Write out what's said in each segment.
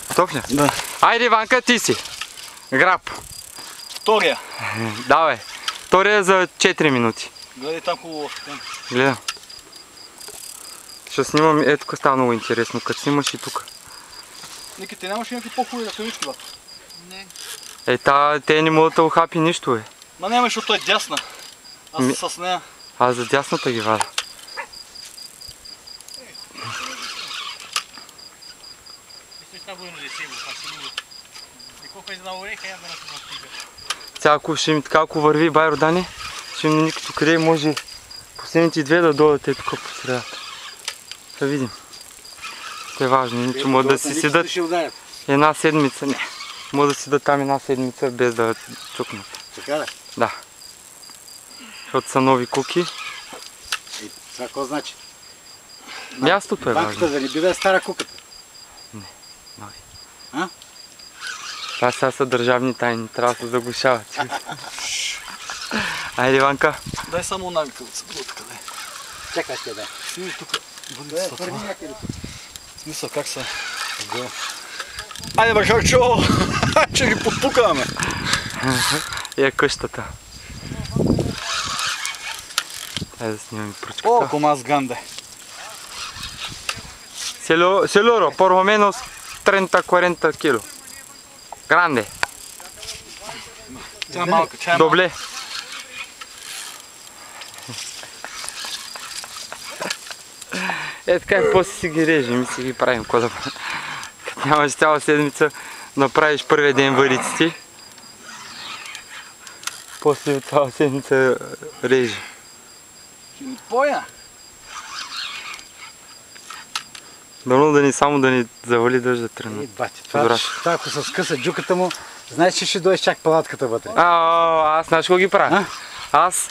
Готов ли? Да. Айде, Иванка, ти си. Граб. Втория. Давай. Втория за 4 минути. Гледай там хубаво. Гледам. Ще снимам, ето тук става много интересно, като снимаш и тук. Ники, ти нямаш някакви по-хубави ръкавички, бат? Не. Те не могат да ухапи нищо, бе. Ма няма, защото е дясна. Аз с нея. Аз за дясната ги вада. Сега ако върви Байро Дани, ще им никато къде може последните две да дойдат е тук по средата. Да видим. Това е важно, иначе могат да си седат една седмица. Не, могат да седат там една седмица без да чукнат. Така ли? Да. Защото са нови куки. И това какво значи? Мястото е важно. Банката да не бива стара куката. Не, нови. А? Това сега са държавни тайни, трябва да се заглушават. Айде, Иванка. Дай само нагата от съблутка, дай. Чакай ще дай. Сними тук въдицата. В смисъл, как са? Айде, бе, Харчо! Че ги подпукаме! Е къщата. Айде да снимаме пръчката. О, комаз ганде. Селуро, por lo menos 30-40 kilo. Grande. Тя е малка, тя е малка. Добле. Е така и после си ги режем и си ги правим. Като нямаш цяла седмица направиш първия ден вариците. После цяла седмица режи. Боя! Дано да ни само да ни завали дъжд да тръгне. Бати, това ако се скъса джуката му, знаеш, че ще дойдеш чак палатката вътре. Аз знаеш какво ги правя? Аз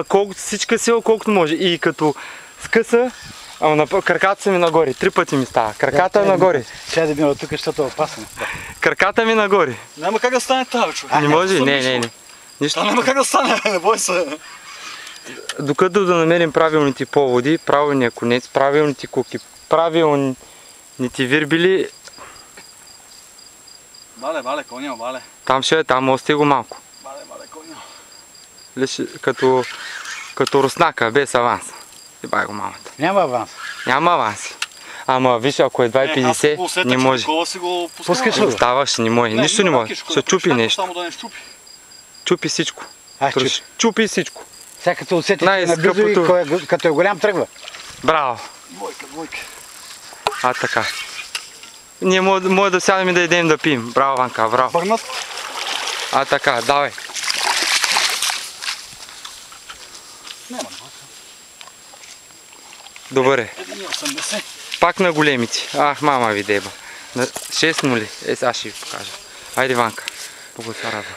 колкото всичка сила, колкото може. И като скъса, краката са ми нагоре. 3 пъти ми става. Краката нагоре. Чай да мина от тук, защото е опасно. Краката ми нагоре. Няма как да стане това, човек. Не може? Не. Нищо. Няма как да стане, не бой се. Докато да намерим правилните поводи, правилния конец, правилните куки, правилните вирбили. Вале, коня, вале. Там ще е, там ости го малко. Вале, коня. Лиш, като руснака, без аванс. И бай го мамата. Няма аванс. Няма аванс. Ама виж, ако е 2,50, не може. Пускаш ли? Ставаш, не може. Нищо не може. Ще чупи нещо. Само да не щупи. Чупи всичко. Чупи всичко. Сега като усетиш наблизо и като е голям тръгва. Браво. Двойка. Така. Ние може да сядем и да идем да пием. Браво, Ванка, браво. Бърнат. Така, давай. Няма. Добре. 1,80. Пак на големите. Мама ви деба. На 6 нули. Сега ще ви покажа. Айде, Ванка. Много се радва.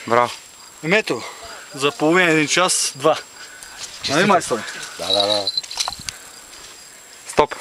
Браво. Ето, за половина един час, 2. Нали, майстор? Да. Стоп.